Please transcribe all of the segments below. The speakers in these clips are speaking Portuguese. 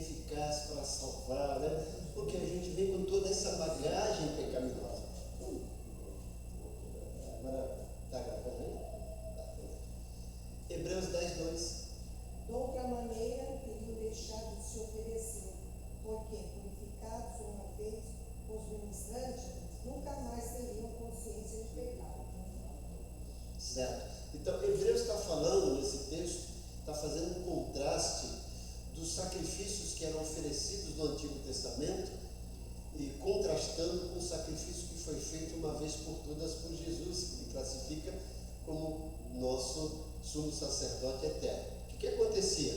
eficaz para salvar, né? Porque a gente vem com toda essa bagagem pecaminosa. Agora, está gravando aí? Hebreus 10:2. De outra maneira, teriam deixado de se oferecer, porque, purificados uma vez os ministrantes, nunca mais teriam consciência de pecado. Certo. Então, Hebreus está falando nesse texto, está fazendo um contraste dos sacrifícios que eram oferecidos no Antigo Testamento e contrastando com o sacrifício que foi feito uma vez por todas por Jesus, que ele classifica como nosso sumo sacerdote eterno. O que acontecia?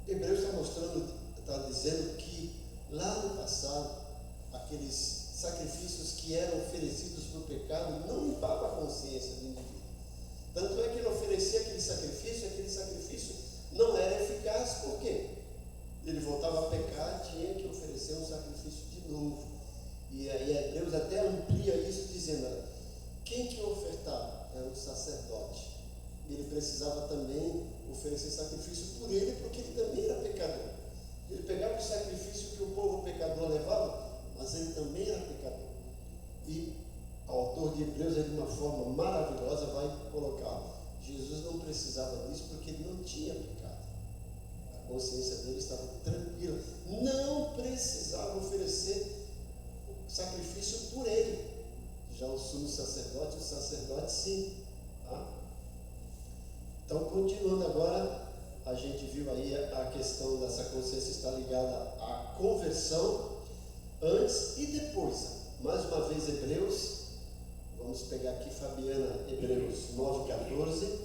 Hebreus está mostrando, está dizendo que lá no passado, aqueles sacrifícios que eram oferecidos para o pecado não limpavam a consciência do indivíduo. Tanto é que ele oferecia aquele sacrifício não era eficaz. Por quê? Ele voltava a pecar, tinha que oferecer um sacrifício de novo. E aí Hebreus até amplia isso dizendo, quem que ofertava? Era um sacerdote. Ele precisava também oferecer sacrifício por ele, porque ele também era pecador. Ele pegava o sacrifício que o povo pecador levava, mas ele também era pecador. E o autor de Hebreus, de uma forma maravilhosa, vai colocar: Jesus não precisava disso porque ele não tinha pecado. A consciência dele estava tranquila. Não precisava oferecer sacrifício por ele. Já o sumo sacerdote, sim. Tá? Então, continuando agora, a gente viu aí a questão dessa consciência está ligada à conversão antes e depois. Mais uma vez, Hebreus, vamos pegar aqui, Fabiana, Hebreus 9:14.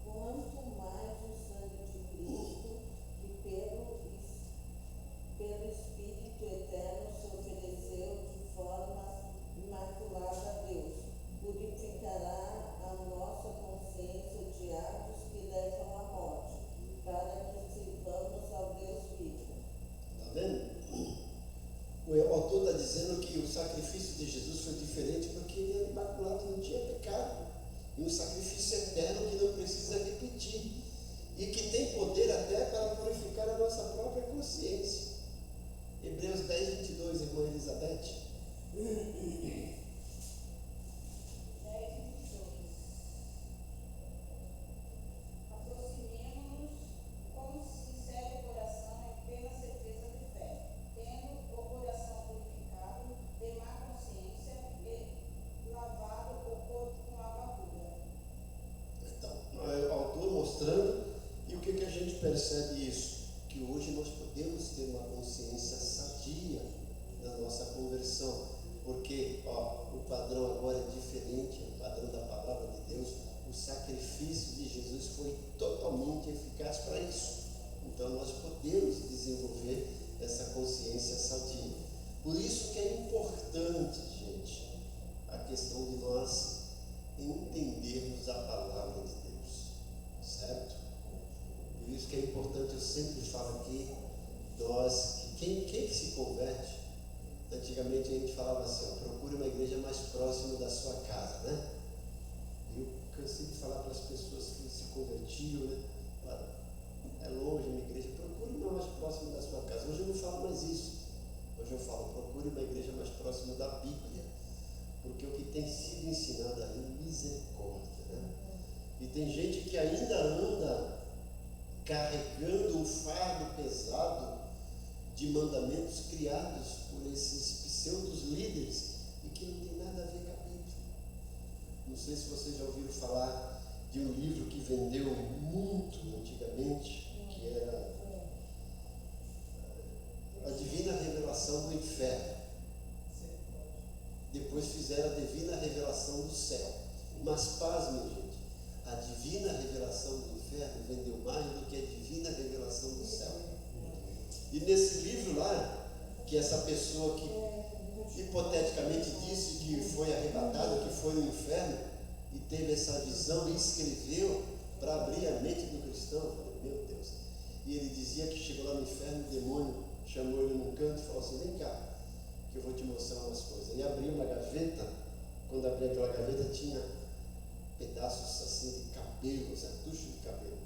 Quanto mais o sangue de Cristo, que pelo Espírito Eterno se ofereceu de forma imaculada a Deus, purificará a nossa consciência de atos que levam à morte, para que sirvamos ao Deus vivo. Está vendo? O autor está dizendo que o sacrifício de Jesus foi diferente porque ele era imaculado, não tinha pecado. E um sacrifício eterno que não precisa repetir. E que tem poder até para purificar a nossa própria consciência. Hebreus 10:22, irmã Elizabeth. 10:22. Aproximemo-nos com sincero coração e plena certeza de fé, tendo o coração purificado de má consciência e lavado o corpo com água pura. Então, o autor mostrando, e o que a gente percebe isso? Que hoje nós podemos ter uma consciência sadia da nossa conversão, porque o padrão agora é diferente, o padrão da palavra de Deus. O sacrifício de Jesus foi totalmente eficaz para isso. Então nós podemos desenvolver essa consciência sadia. Por isso que é importante, gente, a questão de nós entendermos a palavra de Deus, certo? Por isso que é importante, eu sempre falo aqui, quem que se converte, antigamente a gente falava assim, procure uma igreja mais próxima da sua casa, né? Eu cansei de falar para as pessoas que se convertiam, né? É longe a minha igreja, procure uma mais próxima da sua casa. Hoje eu não falo mais isso. Hoje eu falo, procure uma igreja mais próxima da Bíblia, porque o que tem sido ensinado ali é misericórdia, né? E tem gente que ainda anda carregando um fardo pesado de mandamentos criados por esses pseudos líderes e que não tem nada a ver com a Bíblia. Não sei se vocês já ouviram falar de um livro que vendeu muito antigamente, que era A Divina Revelação do Inferno. Depois fizeram a Divina Revelação do Céu. Mas pasmem, gente, a Divina Revelação do Inferno vendeu mais do que a Divina Revelação do Céu. E nesse livro lá, que essa pessoa que hipoteticamente disse que foi arrebatada, que foi no inferno, e teve essa visão e escreveu para abrir a mente do cristão, eu falei, meu Deus. E ele dizia que chegou lá no inferno, o demônio chamou ele num canto e falou assim, vem cá, que eu vou te mostrar umas coisas. E abriu uma gaveta, quando abriu aquela gaveta tinha pedaços assim de cabelos, tucho de cabelo.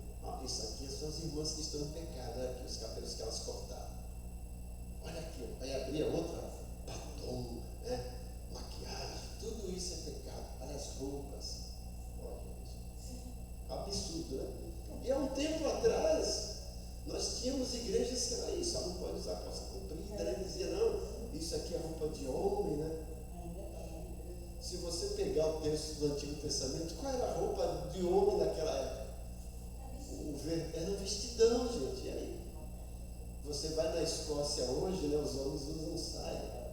Isso aqui são as irmãs que estão em pecado, olha aqui os cabelos que elas cortaram. Olha aqui, vai abrir a outra, batom, né? Maquiagem, tudo isso é pecado. Olha as roupas. Olha, gente, absurdo, né? E há um tempo atrás, nós tínhamos igrejas que era isso, não pode usar calça comprida, né? Dizia, não, isso aqui é roupa de homem, né? Se você pegar o texto do Antigo Testamento, qual era a roupa de homem naquela época? Era um vestidão, gente. E aí? Você vai na Escócia hoje, né, os homens usam saia.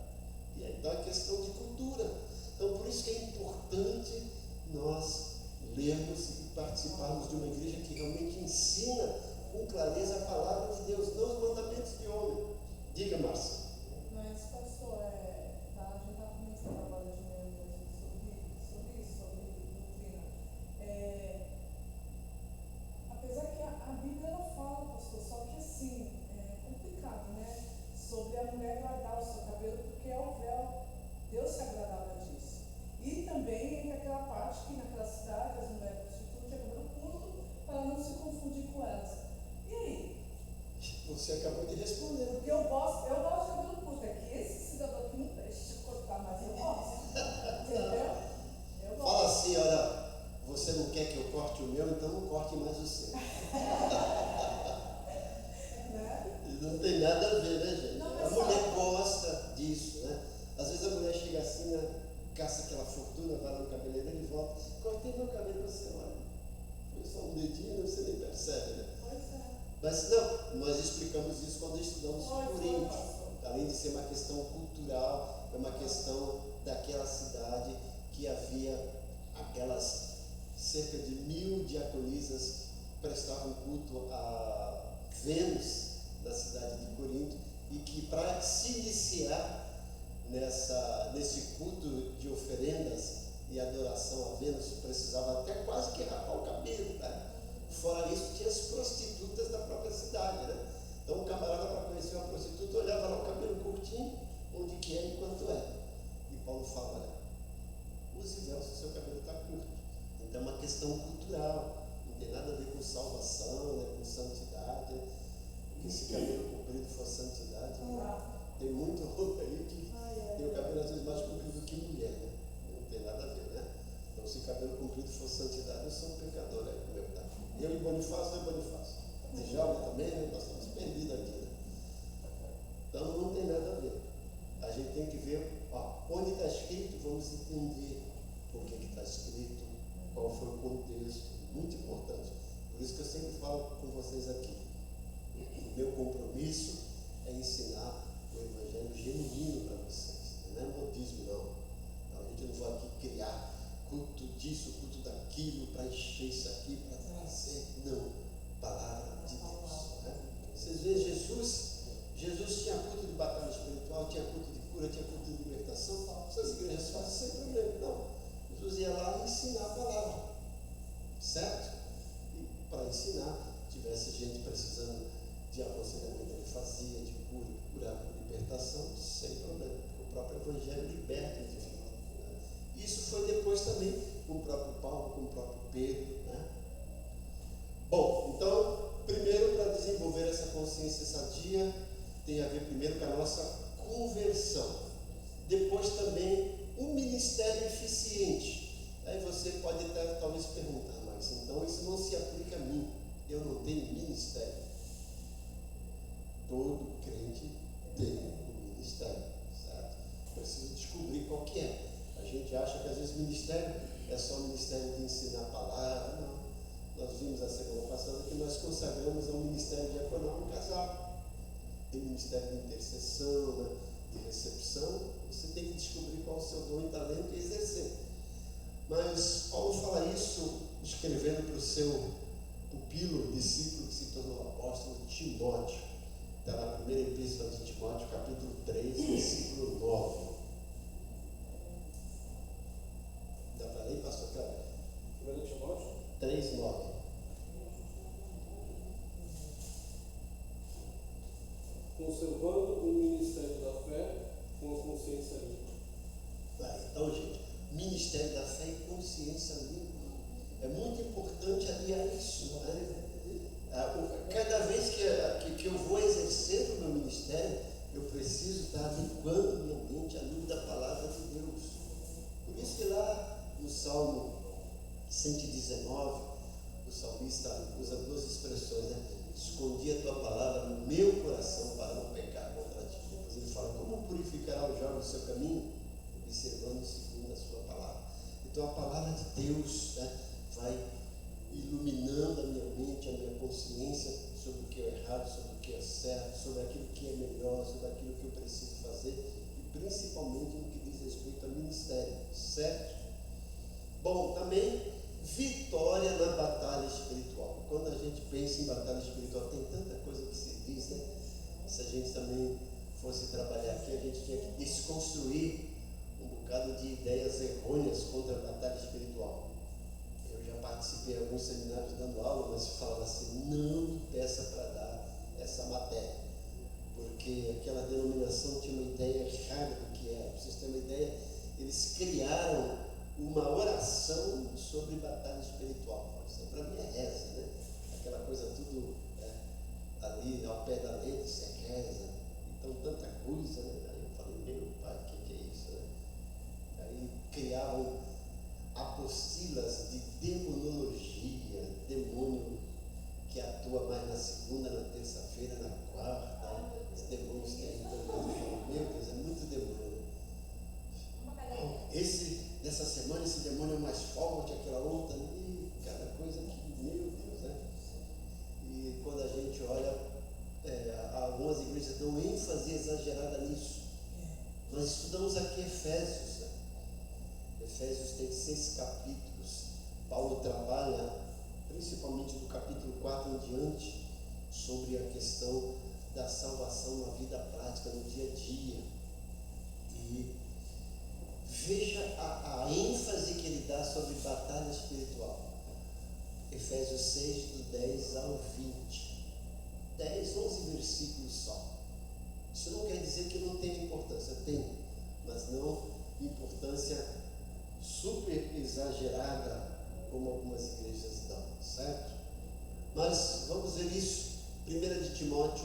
E aí dá uma questão de cultura. Então, por isso que é importante nós lermos e participarmos de uma igreja que realmente ensina com clareza a palavra de Deus, não os mandamentos de homem. Diga, Márcia. Mas, pastor, a gente está começando agora de manhã sobre isso, sobre doutrina. Apesar que a Bíblia não fala, pastor, só que assim, é complicado, né? Sobre a mulher guardar o seu cabelo, porque é o véu. Deus se agradava disso. E também entra aquela parte que naquela cidade as mulheres prostitutas tinham cabelo curto para não se confundir com elas. E aí? Você acabou de responder. Porque eu gosto de cabelo curto. É que esse cidadão aqui não deixa de cortar, mas eu gosto. Entendeu? Eu gosto. Fala assim, olha, você não quer que eu corte o meu, então não corte mais o seu. Né? Não tem nada a ver, né, gente? Não, A mas mulher gosta disso, né? Às vezes a mulher chega assim, né? Caça aquela fortuna, vai lá no cabeleireiro e volta. Cortei meu cabelo, você olha. Foi só um dedinho, você nem percebe, né? Pois é. Mas não, nós explicamos isso quando estudamos Foi, Corinto. pastor. Além de ser uma questão cultural, é uma questão daquela cidade que havia aquelas cerca de 1000 diaconisas que prestavam culto a Vênus na cidade de Corinto e que para se iniciar nesse culto de oferendas e adoração a Vênus precisava até quase que rapar o cabelo, tá? Fora isso, tinha as prostitutas da própria cidade, né? Então o camarada, para conhecer uma prostituta, olhava lá o cabelo curtinho, onde que é e quanto é. E Paulo fala, olha, use véu se o seu cabelo está curto. Então é uma questão cultural, não tem nada a ver com salvação, né, com santidade, né? Porque se cabelo comprido for santidade, tem muito homem aí que tem o cabelo às vezes mais comprido que mulher, né? Não tem nada a ver, né? Então se cabelo comprido for santidade, eu sou um pecador, né? Como é que tá? Eu e Bonifácio, não é Bonifácio? Djalma também, né? Nós estamos perdidos aqui, né? Então não tem nada a ver. A gente tem que ver, onde está escrito, vamos entender por que está escrito, qual foi o contexto, muito importante. Por isso que eu sempre falo com vocês aqui. O meu compromisso é ensinar o evangelho genuíno para vocês. Não é modismo, não. A gente não vai aqui criar culto disso, culto daquilo, para encher isso aqui, para trazer. Não. Palavra de Deus. Né? Vocês veem Jesus tinha culto de batalha espiritual, tinha culto de cura, tinha culto de libertação. Essas igrejas fazem sem problema. Não. Jesus ia lá ensinar a palavra. Certo? E para ensinar, tivesse gente precisando de aconselhamento, ele fazia, de cura, libertação, sem problema. Porque o próprio Evangelho liberta o indivíduo. Né? Isso foi depois também com o próprio Paulo, com o próprio Pedro. Né? Bom, então, primeiro, para desenvolver essa consciência sadia, tem a ver primeiro com a nossa conversão. Depois também um ministério eficiente. Aí você pode até talvez perguntar, mas então isso não se aplica a mim. Eu não tenho ministério. Todo crente tem um ministério, certo? Preciso descobrir qual que é. A gente acha que às vezes ministério é só o ministério de ensinar a palavra. Não. Nós vimos a semana passada que nós consagramos ao ministério diaconal no casal. Tem ministério de intercessão, né, de recepção. Você tem que descobrir qual é o seu dom e talento e exercer. Mas Paulo fala isso escrevendo para o seu pupilo, discípulo que se tornou apóstolo, Timóteo. Está na primeira epístola de Timóteo, capítulo 3, versículo 9. Dá para ler, pastor Cláudio? 1 Timóteo 3, 9. Conservando o ministério da fé com a consciência limpa. Então, gente, ministério da fé e consciência limpa. É muito importante aliar isso, né? 19, o salmista usa duas expressões, né? Escondi a tua palavra no meu coração para não pecar contra ti. Depois ele fala, como purificará o jovem o seu caminho? Observando segundo a sua palavra. Então a palavra de Deus, né, vai iluminando a minha mente, a minha consciência sobre o que é errado, sobre o que é certo, sobre aquilo que é melhor, sobre aquilo que eu preciso fazer e principalmente no que diz respeito ao ministério, certo? Bom, também vitória na batalha espiritual. Quando a gente pensa em batalha espiritual, tem tanta coisa que se diz, né? Se a gente também fosse trabalhar aqui, a gente tinha que desconstruir um bocado de ideias errôneas contra a batalha espiritual. Eu já participei de alguns seminários dando aula, mas falava assim, não me peça para dar essa matéria, porque aquela denominação tinha uma ideia errada do que era. Para vocês terem uma ideia, eles criaram uma oração sobre batalha espiritual. Isso para mim é reza, né? Aquela coisa tudo ali ao pé da letra, isso é reza. Então tanta coisa, né? Aí eu falei, meu pai, o que é isso, né? Aí criavam apostilas de demonologia, demônio que atua mais na segunda, na terça-feira, na quarta, os demônios que a gente fala, meu Deus, é muito demônio, né? Dessa semana esse demônio é mais forte, aquela outra, e cada coisa que, meu Deus, né? E quando a gente olha, algumas igrejas dão ênfase exagerada nisso. Nós estudamos aqui Efésios, né? Efésios tem 6 capítulos. Paulo trabalha, principalmente do capítulo 4 em diante, sobre a questão da salvação na vida prática, no dia a dia. E veja a ênfase que ele dá sobre batalha espiritual. Efésios 6, do 10 ao 20. 10, 11 versículos só. Isso não quer dizer que não tenha importância, tem, mas não importância super exagerada como algumas igrejas dão, certo? Mas vamos ver isso. 1 de Timóteo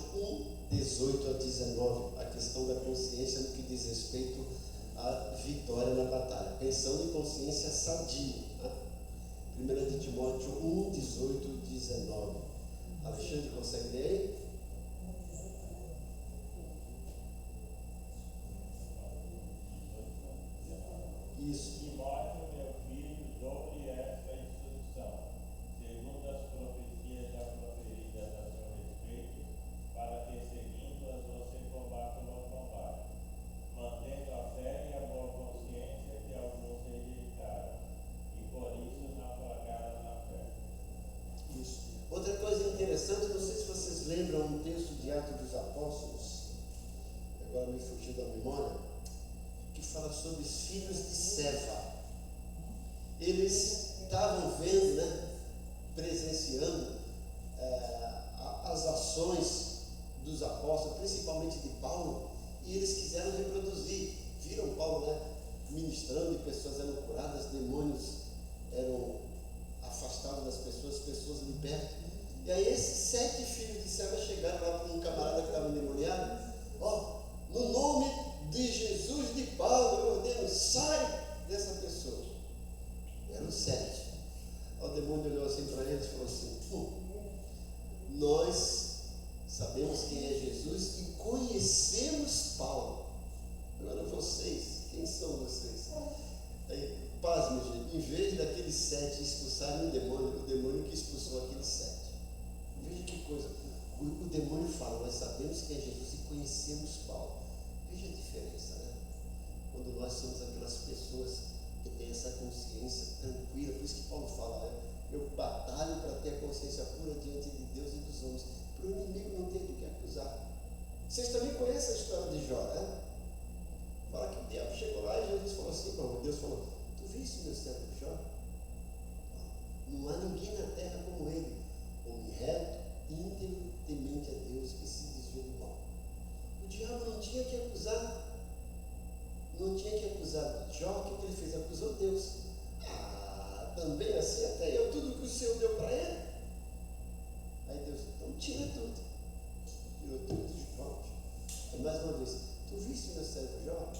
1, 18 a 19, a questão da consciência no que diz respeito à vitória na batalha, pensando em consciência sadia, né? 1 de Timóteo 1, 18 a 19. Alexandre, consegue ler aí? Isso. Timóteo, meu filho, dou-lhe esta instrução, segundo as profecias já proferidas a seu respeito, para que, seguindo-as, você combata o bom combate, mantendo a fé e a boa consciência que alguns rejeitaram, e por isso naufragaram na fé. Isso. Outra coisa interessante, não sei se vocês lembram um texto de Atos dos Apóstolos, agora me fugiu da memória, que fala sobre os filhos de Seva. Eles estavam vendo, né, presenciando as ações dos apóstolos, principalmente de Paulo, e eles quiseram reproduzir. Viram Paulo, né, ministrando e pessoas eram curadas, demônios eram afastados das pessoas, pessoas libertas. E aí esses 7 filhos de Seva chegaram lá para um camarada que estava endemoniado. No nome de Jesus de Paulo, eu ordeno, sai dessa pessoa. Eram 7. O demônio olhou assim para eles e falou assim, nós sabemos quem é Jesus e conhecemos Paulo. Agora vocês, quem são vocês? Aí, pasme, gente, em vez daqueles 7 expulsarem o demônio que expulsou aqueles 7. Veja que coisa, o demônio fala, nós sabemos quem é Jesus e conhecemos Paulo. Veja a diferença, né? Quando nós somos aquelas pessoas que têm essa consciência tranquila, por isso que Paulo fala, né? Eu batalho para ter a consciência pura diante de Deus e dos homens, para o inimigo não ter do que acusar. Vocês também conhecem a história de Jó, né? Fala que o diabo chegou lá e Jesus falou assim, Deus falou, tu viste meu servo Jó? Não há ninguém na terra como ele, homem reto, íntegro, temente a Deus, que se desviou do mal. O diabo não tinha que acusar Jó. O que ele fez? Acusou Deus. Também assim, até eu, tudo que o Senhor deu para ele. Aí Deus, então tira tudo. Tirou tudo de volta. E mais uma vez, tu viste meu servo Jó?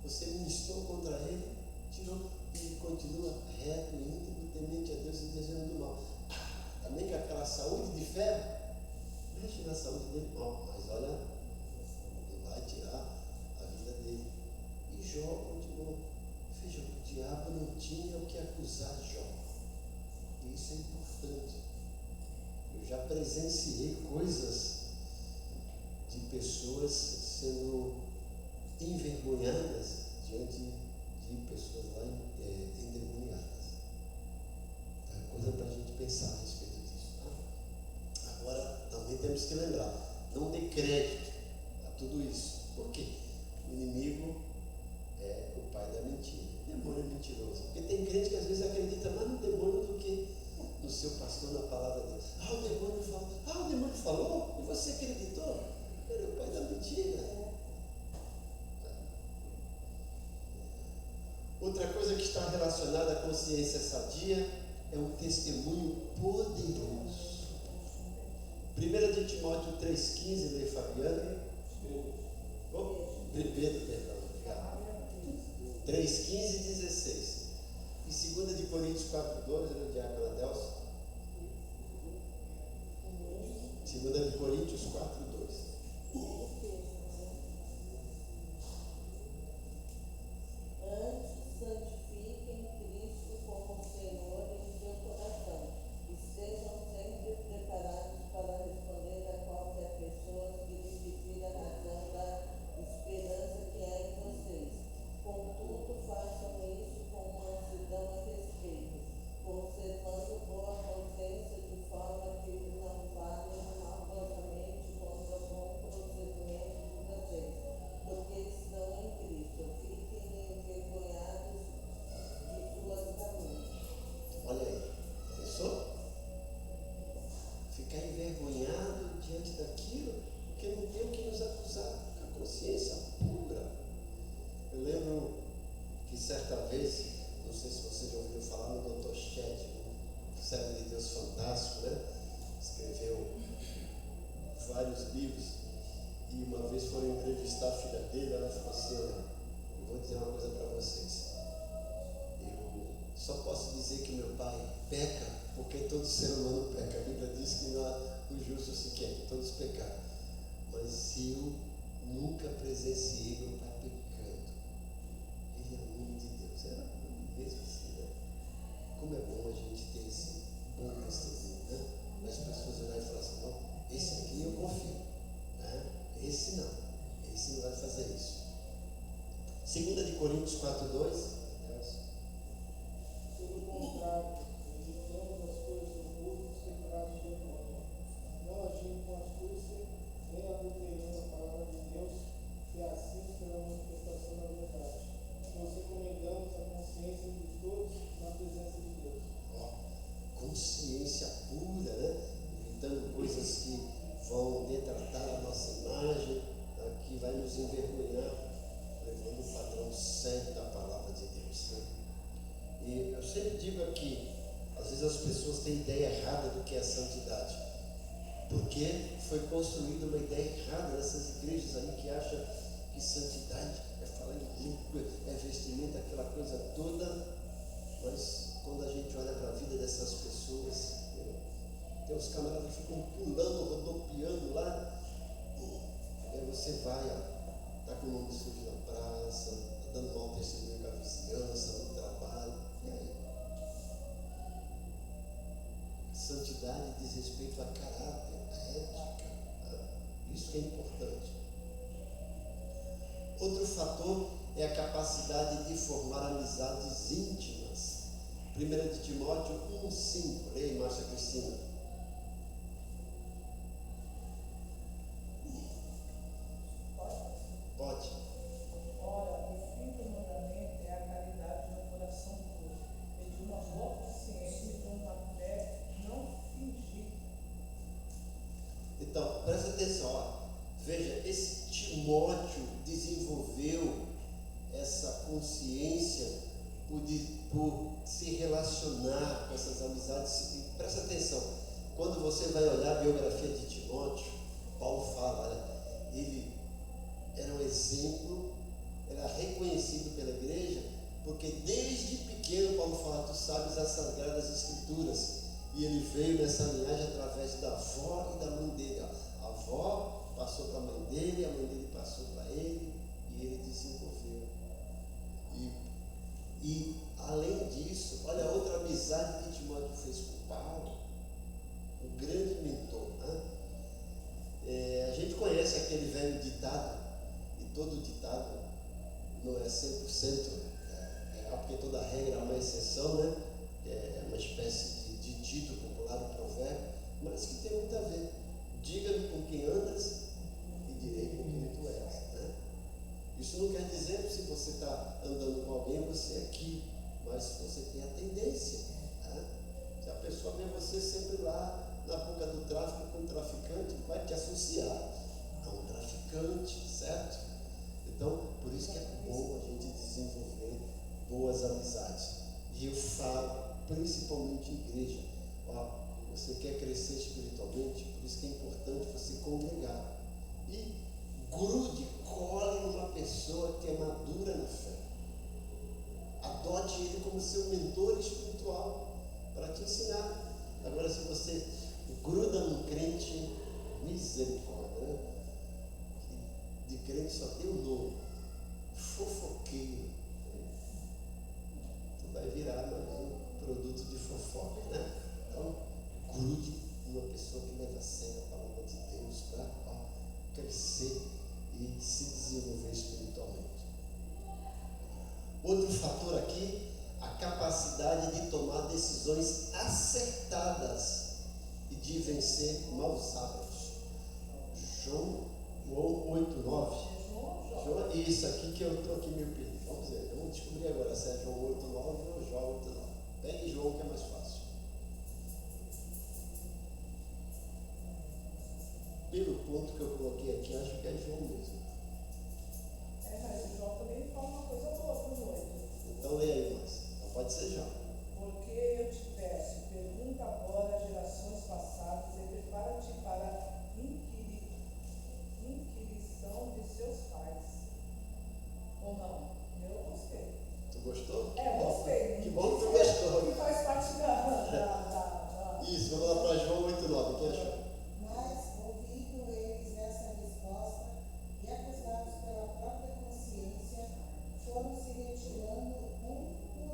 Você ministrou contra ele, tirou, e continua reto, íntegro, temente a Deus e desejando já presenciei coisas de pessoas sendo envergonhadas diante de pessoas lá endemoniadas. É coisa para a gente pensar a respeito disso. Tá? Agora, também temos que lembrar, não dê crédito a tudo isso. Por quê? O inimigo é o pai da mentira. O demônio é mentiroso. Porque tem crente que às vezes acredita mais no demônio do que no seu pastor, na palavra de Deus. O demônio falou. O demônio falou? E você acreditou? Ele é o pai da mentira. Outra coisa que está relacionada à consciência sadia é um testemunho poderoso. 1 de Timóteo 3,15, lê Fabiano. Pedro, perdão. 3, 15 e 16. E 2 de Coríntios 4, 2, era o diácono Adelson. 2 de Coríntios 4, 2. Antes, santifiquem Cristo como Senhor em seu coração. Estejam sempre preparados para responder a qualquer pessoa que lhe pedir a razão da esperança que há em vocês. Contudo, façam isso com mansidão e respeito, conservando boa consciência, de forma que não falem malvadamente contra o bom procedimento de vocês, porque estão em Cristo. Fiquem envergonhados de suas calúnias. Olha aí, pensou? Ficar envergonhado diante daquilo, porque não tem o que nos acusar, a consciência pura. Eu lembro que certa vez, não sei se você já ouviu falar no Dr. Ched, um servo de Deus fantástico, né? Escreveu vários livros, e uma vez foram entrevistar a filha dele, ela falou assim: olha, eu vou dizer uma coisa para vocês. Eu só posso dizer que meu pai peca, porque todo ser humano peca. A Bíblia diz que o justo se quer, que todos pecaram. Mas eu nunca presenciei meu pai pecando. Ele é o homem de Deus. Era mesmo assim, né? Como é bom a gente ter esse bom testemunho, né? As pessoas olharem e falar assim: não, esse aqui eu confio, né? Esse não vai fazer isso. 2 de Coríntios 4, 2. Pelo contrário, evitamos as coisas ocultas que trazem vergonha, não agindo com astúcia, nem adulterando a palavra de Deus, e assim pela manifestação da verdade. Nos recomendamos a consciência de todos na presença de Deus. Consciência pura, né? Evitando coisas que vão detratar a nossa imagem, que vai nos envergonhar, levando o padrão certo da palavra de Deus, né? E eu sempre digo aqui, às vezes as pessoas têm ideia errada do que é santidade, porque foi construída uma ideia errada nessas igrejas aí que acham que santidade é falar em língua, é vestimenta, aquela coisa toda. Mas quando a gente olha para a vida dessas pessoas, tem uns camaradas que ficam pulando, rodopiando lá, aí você vai, está com o nome sujo na praça, está dando mau testemunho com a vizinhança, no trabalho. E aí? Santidade diz respeito a caráter, a ética. Isso que é importante. Outro fator é a capacidade de formar amizades íntimas. 1 de Timóteo 1,5. Leia aí, Márcia Cristina. Pode. Ora, o fim do mandamento é a caridade no coração puro, e de uma boa consciência e de uma fé não fingida. Então, presta atenção, ó. Veja, esse Timóteo desenvolveu essa consciência por se relacionar com essas amizades. E presta atenção, quando você vai olhar a biografia de Timóteo, Paulo fala, olha, ele era um exemplo, era reconhecido pela igreja, porque desde pequeno Paulo fala: tu sabes as Sagradas Escrituras. E ele veio nessa linhagem através da avó e da mãe dele. A avó passou para a mãe dele passou para ele, e ele desenvolveu. E além disso, olha a outra amizade que Timóteo fez com Paulo, o grande mentor aquele velho ditado, e todo ditado não é 100%, porque toda regra é uma exceção, né? É uma espécie de dito popular, um provérbio, mas que tem muito a ver. Diga-me com quem andas e direi com quem tu és. Né? Isso não quer dizer que se você está andando com alguém, você é aqui, mas você tem a tendência. Né? Se a pessoa vê você sempre lá na boca do tráfico com um traficante, vai te associar a um traficante, certo? Então, por isso que é bom a gente desenvolver boas amizades. E eu falo, principalmente em igreja, você quer crescer espiritualmente, por isso que é importante você congregar. E grude, cole numa pessoa que é madura na fé. Adote ele como seu mentor espiritual para te ensinar. Agora, se você gruda num crente, misericórdia, né? De crente só tem o nome, fofoqueiro. Tu vai virar mais um produto de fofoca, né? Então, grude numa pessoa que leva a sério a palavra de Deus para crescer e se desenvolver espiritualmente. Outro fator aqui, a capacidade de tomar decisões acertadas e de vencer maus hábitos. João 8,9. Isso aqui que eu estou aqui meio perdido. Vamos ver, vamos descobrir agora se é João 8,9 ou João 8,9. Pegue João que é mais fácil. Pelo ponto que eu coloquei aqui, acho que é João mesmo. Mas o João também fala uma coisa boa para o 8. Então leia aí mais. Não pode ser João. Porque eu te peço, pergunta agora às gerações passadas e prepara-te para a inquirição de seus pais. Ou não? Eu gostei. Tu gostou? Gostei. Que bom que tu gostou. Que faz parte da... Isso, vamos lá para João 8,9. Quem achou? Mas, ouvindo eles essa resposta e acusados pela própria consciência, foram se retirando um por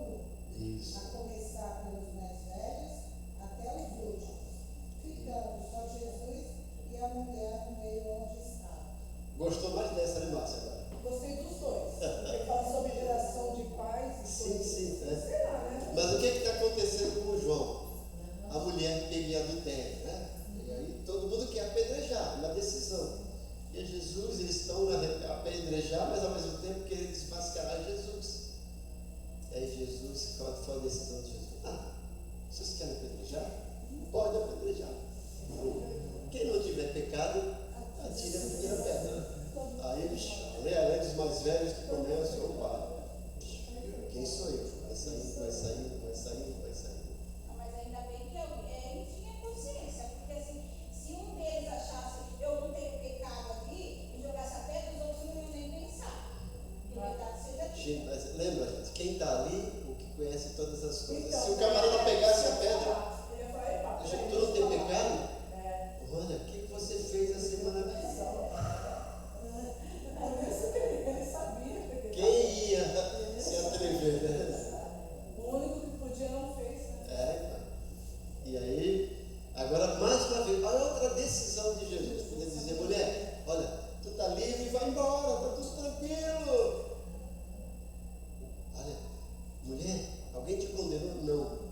um, Isso. a começar pelos mais velhos até os últimos, ficando só Jesus e a mulher no meio onde estava. Gostou mais dessa, né, Márcia? Agora? Gostei dos dois. Porque fala sobre geração de pais e Sim, sim. sei lá, né? Mas o que está acontecendo com o João? A mulher pega em adultério, né? E aí todo mundo quer apedrejar, uma decisão. E Jesus, eles estão a apedrejar, mas ao mesmo tempo querem desmascarar Jesus. E aí Jesus, qual foi a decisão de Jesus? Vocês querem apedrejar? Não pode apedrejar. Quem não tiver pecado, atira a primeira pedra. Aí, além dos mais velhos que começam, quem sou eu? Vai saindo, vai saindo, vai saindo, vai saindo. Mas ainda bem que ele tinha consciência, porque assim, se um deles achasse eu não tenho pecado ali e jogasse a pedra, os outros não iam nem pensar. Que verdade seja Gente, dita. mas lembra, gente, quem está ali, o que conhece todas as coisas. Então, Se o camarada pegasse a pedra, ele ia falar, "Epa, peraí, tu não tem deixa eu falar." pecado? Olha, o que você fez a semana passada? Por isso que ele sabia. Porque Quem ia se atrever, né? o único que podia não fez, né? E aí, agora mais uma vez, olha outra decisão de Jesus. Podia dizer, mulher, olha, tu está livre, vai embora, está tudo tranquilo. Olha, mulher, alguém te condenou? Não.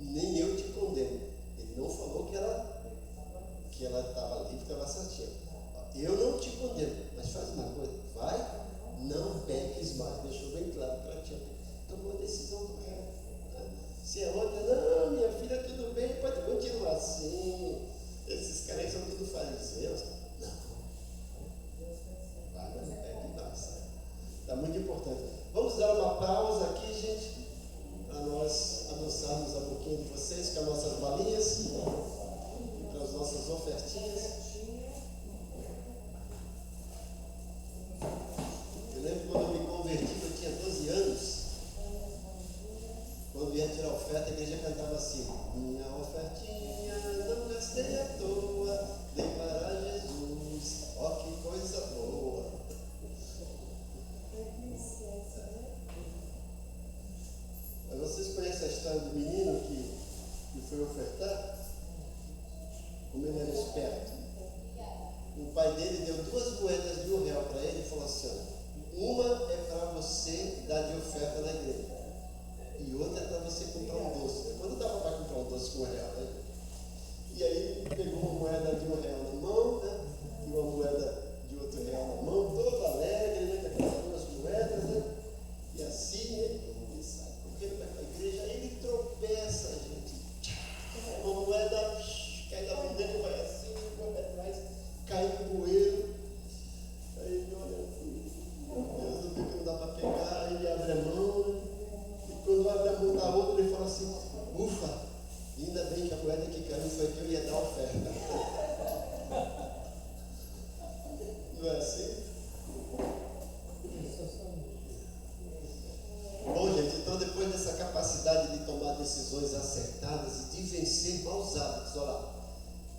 Nem eu te condeno. Ele não falou que ela estava livre, que estava certinha. Eu não te condeno, mas faz uma coisa, vai, não peques mais. Deixou bem claro que ela tinha tomou a decisão correta. Né? Se é outra, não, minha filha, tudo bem, pode continuar assim. Esses caras são tudo fariseus. Não. Vai, mas não peque mais. Está muito importante. Vamos dar uma pausa aqui, gente, para nós adoçarmos a boquinha de vocês com as nossas balinhas, para as nossas ofertinhas. Eu lembro quando eu me converti, eu tinha 12 anos. Quando ia tirar oferta, a igreja cantava assim: minha ofertinha não gastei à toa, dei para Jesus, ó que coisa boa. Mas vocês conhecem a história do menino que foi ofertar? Como ele era esperto. O pai dele deu 2 moedas de R$1 para ele e falou assim: ó, uma é para você dar de oferta na igreja, e outra é para você comprar um doce. Quando dava para comprar um doce com R$1, né? E aí ele pegou uma moeda de R$1 na mão, né? E uma moeda de outro R$1 na mão, todo alegre, né? Com aquelas 2 moedas, né? E assim, né? Ele sai correndo para a igreja, aí ele tropeça, gente. Uma moeda cai da mão dele, vai assim, vai para trás, cai no bueiro. Aí ele olha assim, meu Deus, eu vi que não dá para pegar, aí ele abre a mão, né? E quando abre a mão da outra, ele fala assim: ufa, ainda bem que a moeda que caiu foi que eu ia dar oferta. Não é assim? Bom, gente, então depois dessa capacidade de tomar decisões acertadas e de vencer maus hábitos, olha lá,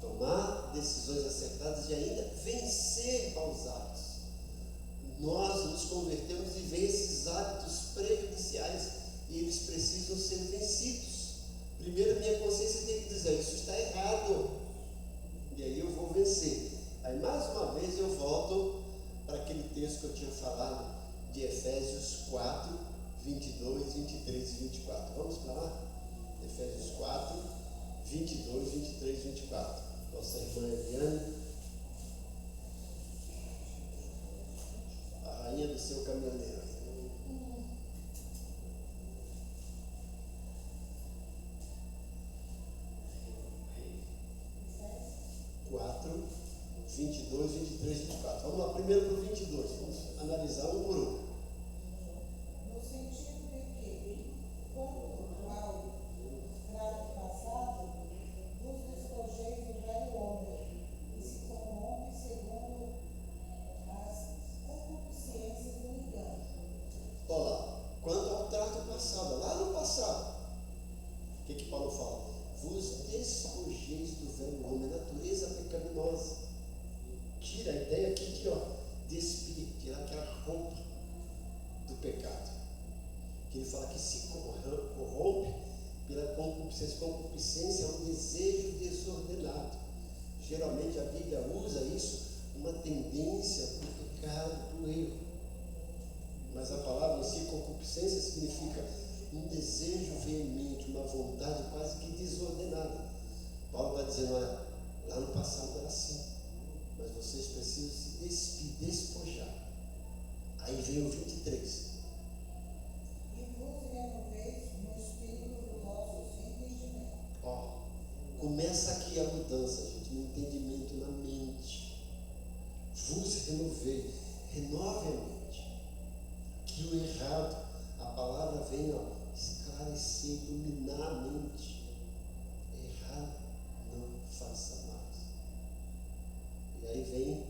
tomar decisões acertadas e ainda vencer maus hábitos, nós nos convertemos e vem esses hábitos prejudiciais e eles precisam ser vencidos. Primeiro minha consciência tem que dizer: isso está errado, e aí eu vou vencer. Aí mais uma vez eu volto para aquele texto que eu tinha falado de Efésios 4, 22, 23 e 24. Vamos para lá? Efésios 4, 22, 23 e 24. Nossa irmã Eliane, a rainha do seu caminhoneiro. 4, 22, 23 e 24. Vamos lá, primeiro para o 22. Vamos analisar um por um. No sentido de que, quanto ao escravo passado, vos despojeis do velho homem, que se corrompe segundo as concupiscências do engano. Olha lá, quanto ao trato passado, lá no passado, o que Paulo fala? Vos despojeis do velho homem, natureza pecaminosa. Tira a ideia aqui de despir, tirar aquela roupa do pecado. Que ele fala que se corrompe pela concupiscência. Concupiscência é um desejo desordenado. Geralmente a Bíblia usa isso, uma tendência para o pecado, para o erro. Mas a palavra em si, concupiscência, significa um desejo veemente, uma vontade quase que desordenada. Paulo está dizendo: olha, lá no passado era assim, mas vocês precisam se despojar. Aí vem o 23. E vos renoveis no espírito do vosso entendimento. Começa aqui a mudança, gente, no entendimento, na mente. Vos renovei, renove a mente. Que o errado, a palavra vem esclarecer, iluminar a mente. Errado, não faça mais. E aí vem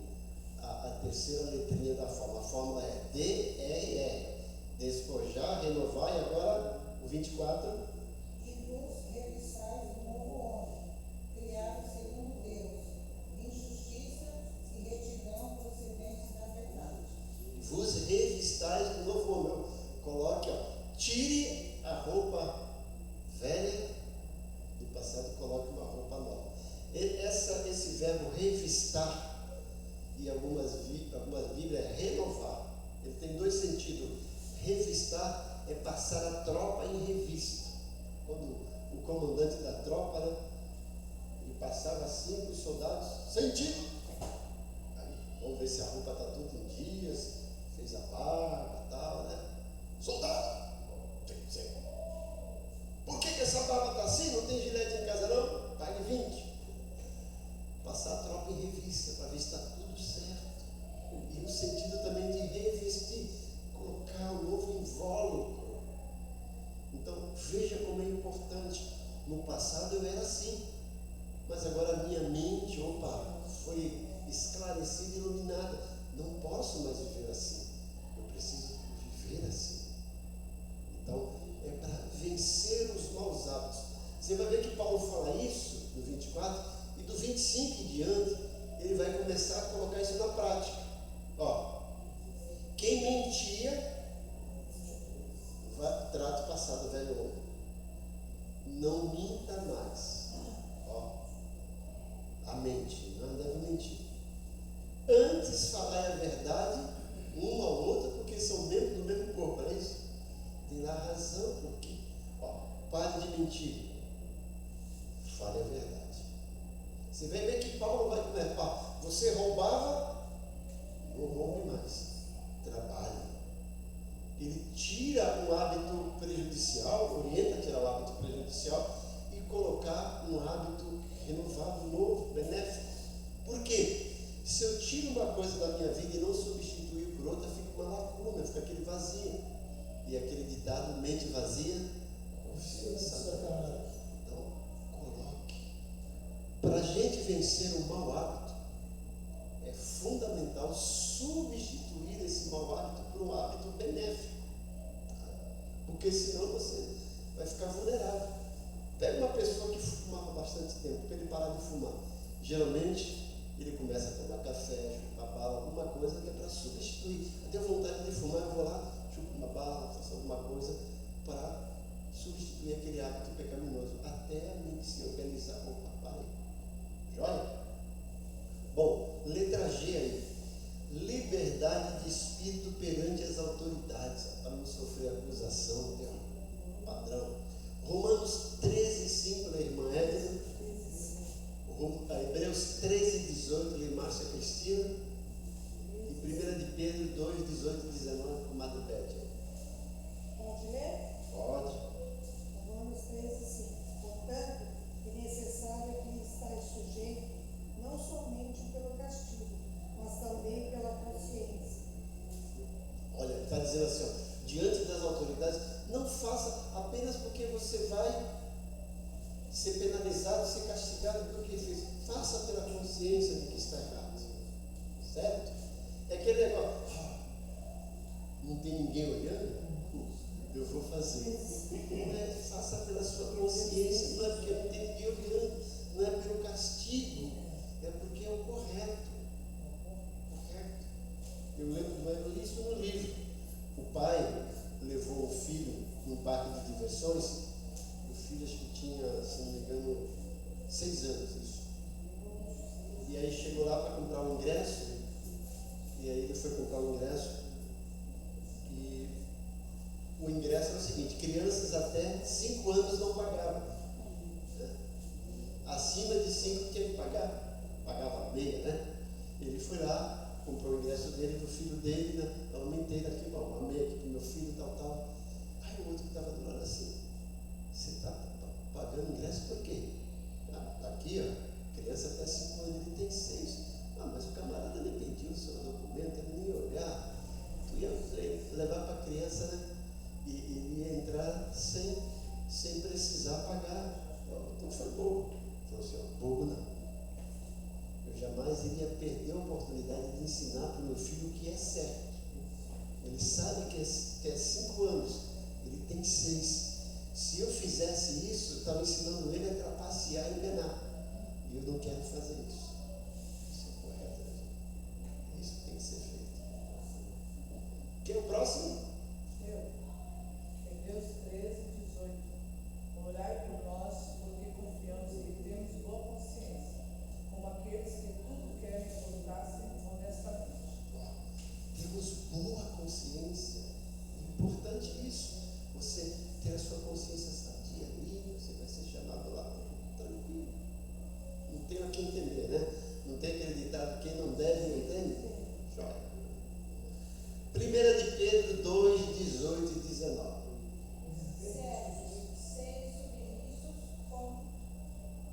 a terceira letrinha da fórmula. A fórmula é D-E-R. Despojar, renovar, e agora o 24. E vos revistais do novo homem, criado segundo Deus, em justiça e retidão procedentes da verdade. Vos revistais do novo homem. Coloque, tire a roupa velha do passado e coloque uma roupa nova. Esse verbo revistar, e algumas Bíblias é renovar. Ele tem 2 sentidos. Revistar é passar a tropa em revista. Quando o comandante da tropa, né, ele passava assim para os soldados: sentido. Aí, vamos ver se a roupa está toda em dias, fez a barba e tal, né? Soldado, por que essa barba está assim? Não tem gilete em casa não? Pague 20. Passar a tropa em revista para ver se está tudo certo. E no sentido também de revestir, colocar um novo invólucro. Então veja como é importante. No passado eu era assim, mas agora a minha mente, foi esclarecida e iluminada. Não posso mais viver assim. Eu preciso viver assim. Então, é para vencer os maus hábitos. Você vai ver que Paulo fala isso no 24, e do 25 em diante, ele vai começar a colocar isso na prática. Quem mentia, trato passado, velho homem. Não minta mais. A mente, não deve mentir. trabalhe a verdade. Você vai ver que Paulo vai começar. Você roubava, não roube mais. Trabalhe. Ele tira um hábito prejudicial, orienta a tirar o hábito prejudicial e colocar um hábito renovado, novo, benéfico. Por quê? Se eu tiro uma coisa da minha vida e não substituir por outra, fica uma lacuna, fica aquele vazio. E aquele ditado, mente vazia, consciência sagrada. Então, coloque. Para a gente vencer o mau hábito, é fundamental substituir esse mau hábito por um hábito benéfico. Porque senão você vai ficar vulnerável. Pega uma pessoa que fumava bastante tempo, para ele parar de fumar. Geralmente, ele começa a tomar café, chupar bala, alguma coisa que é para substituir. Eu tenho vontade de fumar, eu vou lá, chupo uma bala, faço alguma coisa para substituir aquele hábito pecaminoso, até a mente se organizar com o papai. Joia? Bom, letra G aí. Liberdade de espírito perante as autoridades, para não sofrer acusação, tem um padrão. Romanos 13:5 da irmã Edna. Hebreus 13:18 de Márcia Cristina. E 1 de Pedro 2:18 e 19 com Madre Bétia. Pode ler? Pode. Romanos 13:5. Portanto, é necessário que lhe estáis sujeito, não somente pelo castigo, mas também pela consciência. Olha, está dizendo assim, ó, diante das autoridades, não faça apenas porque você vai ser penalizado, ser castigado pelo que fez. Faça pela consciência de que está errado. Certo? É aquele negócio, não tem ninguém olhando? Eu vou fazer. Não é, faça pela sua consciência, não é porque não tem ninguém olhando, não é pelo castigo, é porque é o correto. Correto. Eu li isso no livro. O pai levou o filho num parque de diversões. O filho acho que tinha, se não me engano, 6 anos isso. E aí chegou lá para comprar um ingresso. E aí ele foi comprar um ingresso. E o ingresso era o seguinte: crianças até 5 anos não pagavam. Né? Acima de 5 tinha que pagar. Pagava meia, né? Ele foi lá, comprou o ingresso dele, do filho dele, né? Eu aumentei daqui, uma meia aqui para o meu filho, tal. Aí o outro que estava do lado assim: você está pagando ingresso por quê? Está aqui, ó, criança até 5 anos, ele tem 6. Mas o camarada nem pediu o seu documento, ele nem ia olhar. Tu ia levar para a criança, né? E ele ia entrar sem precisar pagar. Então foi bobo. Falou assim, ó, bobo não. Eu jamais iria perder a oportunidade de ensinar para o meu filho o que é certo. Ele sabe que é 5 anos, ele tem 6. Se eu fizesse isso, eu estava ensinando ele a trapacear e enganar. E eu não quero fazer isso. Isso é correto. Isso tem que ser feito. Quem é o próximo? Hebreus 13:18. Orai por nós, porque confiamos que temos boa consciência, como aqueles que tudo querem portar-se honestamente. Temos boa consciência. É importante isso. Você ter a sua consciência sadia ali, você vai ser chamado lá tranquilo. Não tem a quem temer, né? Não tem aquele ditado, quem não deve, não teme? Joia. 1 de Pedro 2:18 e 19. Servos, sede submissos com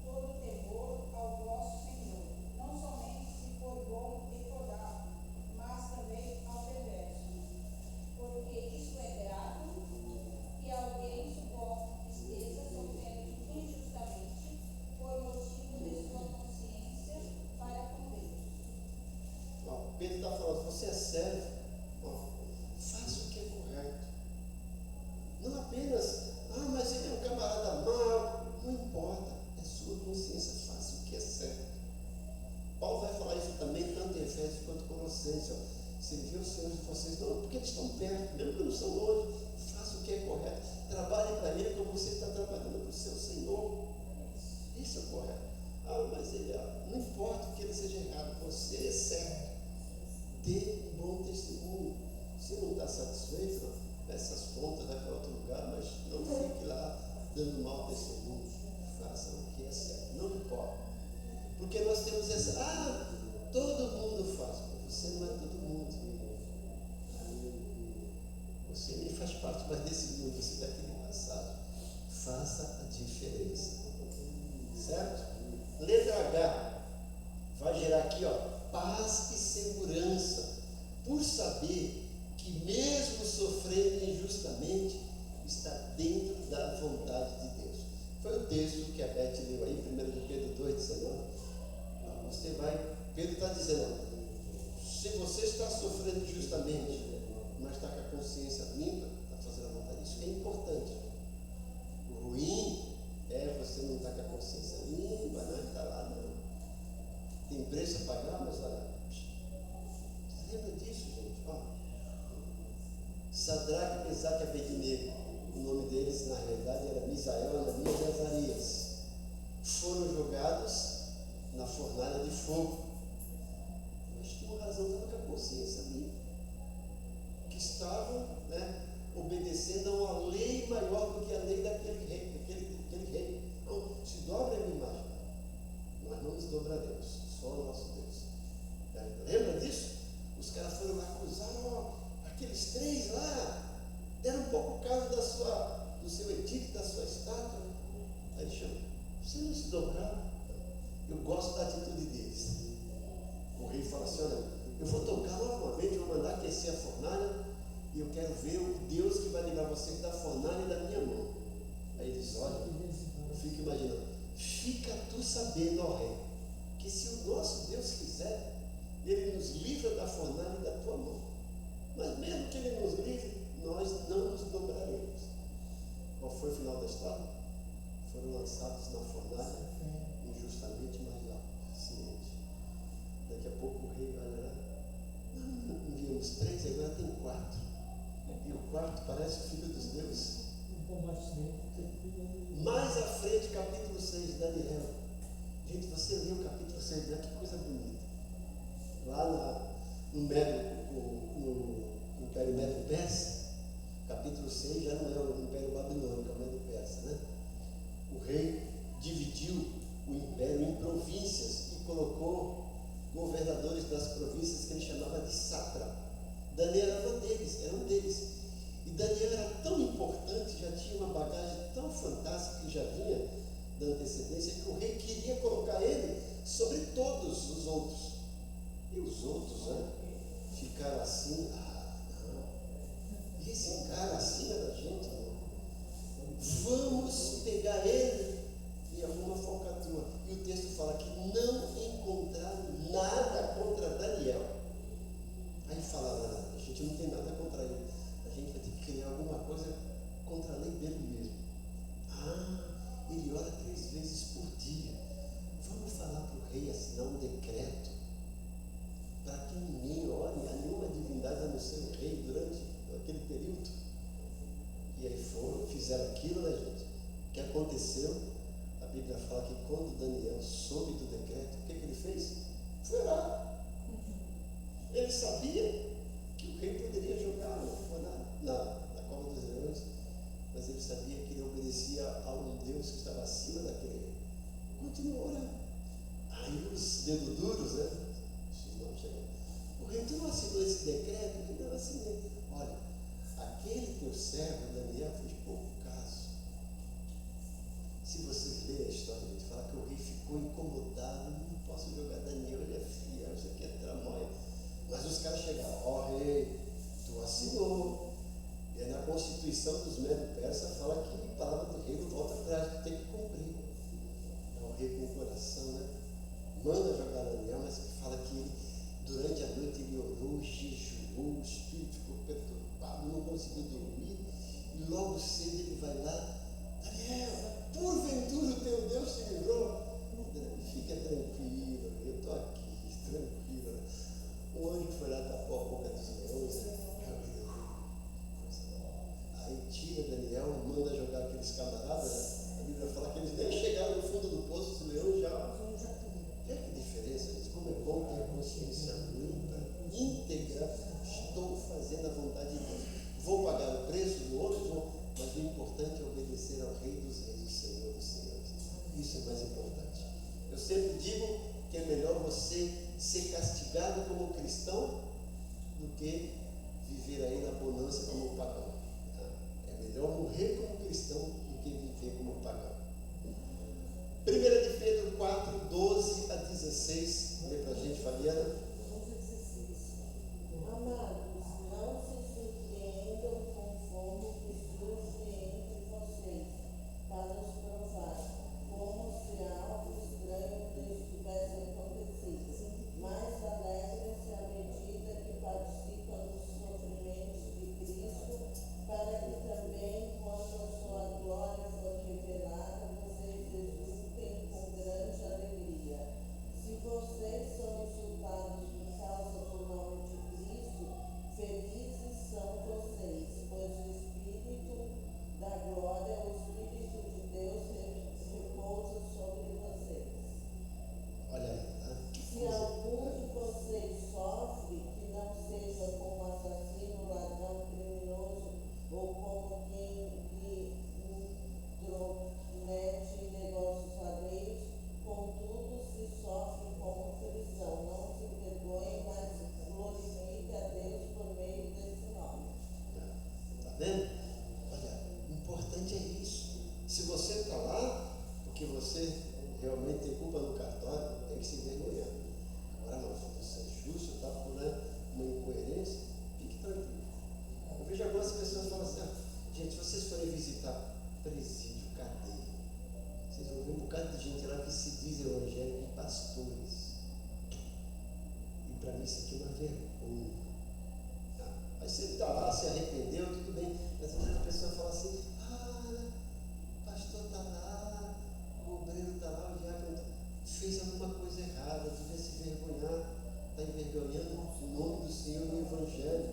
todo temor ao vosso Senhor, não somente se for bom e podado, mas também ao perverso. Porque isso é grato que alguém suporte tristeza sofrendo injustamente por motivo de sua consciência para com Deus. Pedro está falando, você é servo, faça o que é correto. Não apenas, mas ele é um camarada mau. Não importa, é sua consciência, faça o que é certo. Paulo vai falar isso também, tanto em Efésios quanto em Colossenses. Servir os senhores de vocês, não, porque eles estão perto, mesmo que não são longe, faça o que é correto. Trabalhe para ele como você está trabalhando para o seu Senhor. Isso é o correto. Mas ele, não importa que ele seja errado, você é certo. Dê um bom testemunho. Se não está satisfeito, peça as contas, vai para outro lugar, mas não fique lá dando mau testemunho. razão, o que é certo, não importa. Porque nós temos essa, todo mundo faz, mas você não é todo mundo. Você nem faz parte mais desse mundo, você está aqui de passagem. Faça a diferença. Certo? Letra H vai gerar aqui, paz e segurança, por saber que mesmo sofrendo injustamente, está dentro da vontade de Deus. Foi o texto que a Beth leu aí, 1 Pedro 2,19. Pedro está dizendo, se você está sofrendo injustamente, mas está com a consciência limpa, está fazendo a vontade, isso é importante. O ruim é você não estar com a consciência limpa, não está lá, não. Tem preço a pagar, mas olha, você lembra disso, gente? Sadraque, Mesaque e Abednego, o nome deles na realidade era Misael, Ananias e Azarias, foram jogados na fornalha de fogo. Mas tinham razão, estavam com a consciência limpa, que estavam obedecendo a uma lei maior do que a lei daquele rei. Aquele rei. Não, se dobra a minha imagem. Nós não nos dobraremos, só o nosso Deus. Lembra disso? Os caras foram lá acusar, aqueles três lá deram um pouco caso do seu edito, da sua estátua. Aí chama, você não se dobraram? Eu gosto da atitude deles. O rei fala assim, olha, eu vou tocar novamente, vou mandar aquecer a fornalha e eu quero ver o Deus que vai livrar você da fornalha e da minha mão. Aí eles olham, eu fico imaginando, fica tu sabendo, ó rei, que se o nosso Deus quiser, Ele nos livra da fornalha e da tua mão. Mas mesmo que Ele nos livre, nós não nos dobraremos. Qual foi o final da história? Foram lançados na fornalha, injustamente, mas lá, paciente. Daqui a pouco o rei vai olhar, não enviamos 3, agora tem 4. E o quarto parece o filho dos deuses. Mais à frente, capítulo 6, Daniel. Gente, você lê o capítulo 6, né? Que coisa bonita. Lá no Império Médio-Persa, capítulo 6 já não é o Império Babilônico, é o Médio-Persa, né? O rei dividiu o império em províncias e colocou governadores das províncias que ele chamava de sátrapa. Daniel era um deles. E Daniel era tão importante, já tinha uma bagagem tão fantástica que já vinha da antecedência, que o rei queria colocar ele sobre todos os outros. E os outros, ficaram assim, não. Esse cara acima da gente, não. Vamos pegar ele e alguma falcatrua. E o texto fala que não encontraram nada contra Daniel. Aí falaram, a gente não tem nada contra ele, a gente vai ter que criar alguma coisa contra a lei dele mesmo. Ele ora 3 vezes por dia. Vamos falar para o rei assinar um decreto para que ninguém ore a nenhuma divindade a não ser o rei durante aquele período. E aí fizeram aquilo, né, gente? O que aconteceu? A Bíblia fala que quando Daniel soube do decreto, o que ele fez? Foi orar. Ele sabia que o rei poderia jogar na cova dos leões, mas ele sabia que ele obedecia a um Deus que estava acima daquele rei. Continuou orando. Aí os dedos duros, né? Não chegou. O rei, tu não assinou esse decreto? Ele não assinei. Olha, aquele teu servo, Daniel, fez pouco caso. Se vocês lerem a história, a gente fala que o rei ficou incomodado. Não posso jogar Daniel, ele é fiel, isso aqui é tramóia. Mas os caras chegaram, rei, tu assinou. E aí na Constituição dos Médio-Persas fala que a palavra do rei não volta atrás, tu tem que cumprir. É o rei com o coração, né? Manda jogar Daniel, mas fala que durante a noite ele orou, jejuou, o espírito ficou perturbado, não conseguiu dormir. E logo cedo ele vai lá, Daniel, porventura o teu Deus te livrou? Fica tranquilo, eu estou aqui, tranquilo. O anjo foi lá, tapou a boca dos leões, aí tira Daniel, manda jogar aqueles camaradas. A Bíblia fala que eles nem chegaram no fundo do poço, os leões já. Olha que diferença, gente. Como é bom ter a consciência limpa, íntegra. Estou fazendo a vontade de Deus. Vou pagar o preço do outro, mas o importante é obedecer ao Rei dos Reis, o Senhor dos Senhores. Isso digo que é melhor você ser castigado como cristão do que viver aí na bonança como pagão. É melhor morrer como cristão do que viver como pagão. 1 de Pedro 4, 12 a 16. Lê para a gente, Fabiana. Amados, não se surpreendam com o fogo que surge entre vocês para os provar, como se algo estranho lhes tivesse acontecido, mas alegrem-se à medida que participam dos sofrimentos de Cristo, para que também, quando a sua glória for revelada, vocês exultem com grande alegria. Se vocês são insultados por causa do nome de Cristo, felizes são vocês, pois o Espírito da glória, o Espírito de Deus repousa sobre vocês. Olha aí, tá? Se algum de vocês sofre, que não seja como assassino, ladrão, criminoso, ou como quem lhe intromete em negócios alheios, contudo, se sofre como cristão, não se envergonhe, mas glorifique a Deus por meio desse nome. Tá vendo? Olha, o importante é isso. Se você está lá, porque você realmente tem culpa no cartório, tem que se envergonhar. Agora não, se você é justo, está por uma incoerência, fique tranquilo. Eu vejo algumas pessoas falando assim, gente, se vocês forem visitar presídio, cadeia, vocês vão ver um bocado de gente lá que se diz evangélico e pastores. E para mim isso aqui é uma vergonha. Aí você está lá, se arrependeu, tudo bem. Mas às vezes a pessoa fala assim, o pastor está lá, o obreiro está lá, o diácono fez alguma coisa errada, devia se envergonhar, está envergonhando o nome do Senhor no Evangelho.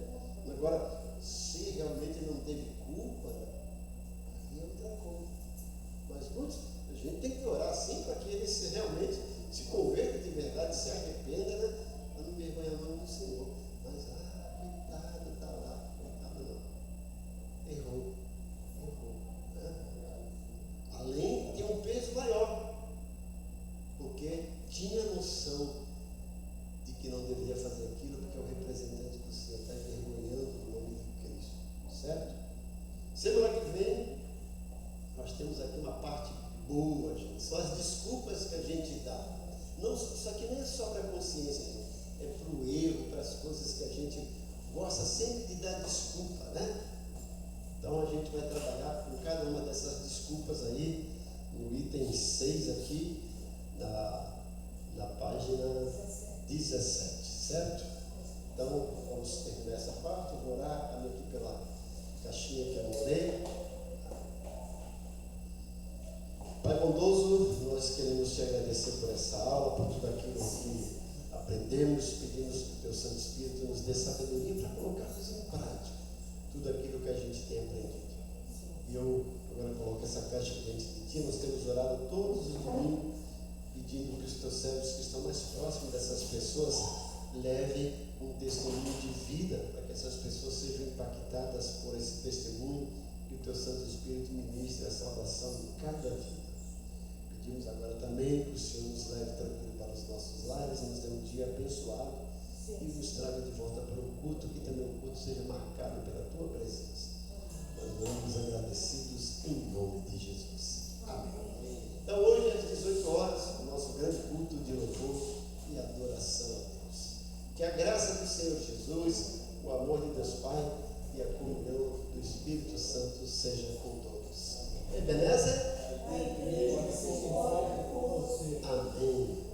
Agora, se realmente não teve culpa, aí é outra coisa. Mas muitos, a gente tem que orar assim para que eles realmente se convertam de verdade, se arrependam, né? Para não envergonhar o nome do Senhor. Mas, coitado, está lá, coitado não. Errou. Né? Além de um peso maior, porque tinha noção de que não deveria fazer aquilo, porque é o representante do Senhor, está envergonhando o nome de Cristo, certo? Semana que vem, nós temos aqui uma parte boa, gente, são as desculpas que a gente dá. Não, isso aqui nem é só para a consciência, gente, é para o erro, para as coisas que a gente gosta sempre de dar desculpa, né? Então a gente vai trabalhar com cada uma dessas desculpas aí, no item 6 aqui, na página 17, certo? Então vamos terminar essa parte, vou orar aqui pela caixinha que eu orei. Pai bondoso, nós queremos te agradecer por essa aula, por tudo aquilo que aprendemos, pedimos que o teu Santo Espírito nos dê sabedoria para colocarmos em prática tudo aquilo que a gente tem aprendido. E eu agora coloco essa caixa diante de ti. Nós temos orado todos os domingos, pedindo que os teus servos que estão mais próximos dessas pessoas levem um testemunho de vida, para que essas pessoas sejam impactadas por esse testemunho, que o teu Santo Espírito ministre a salvação em cada vida. Pedimos agora também que o Senhor nos leve tranquilo para os nossos lares, nos dê um dia abençoado e nos traga de volta para o culto, que também o culto seja marcado pela tua presença. Nós vamos agradecidos em nome de Jesus. Amém. Então hoje às 18 horas, o nosso grande culto de louvor e adoração a Deus. Que a graça do Senhor Jesus, o amor de Deus Pai e a comunhão do Espírito Santo seja com todos. Ebenezer? A igreja que se envolve com você. Amém.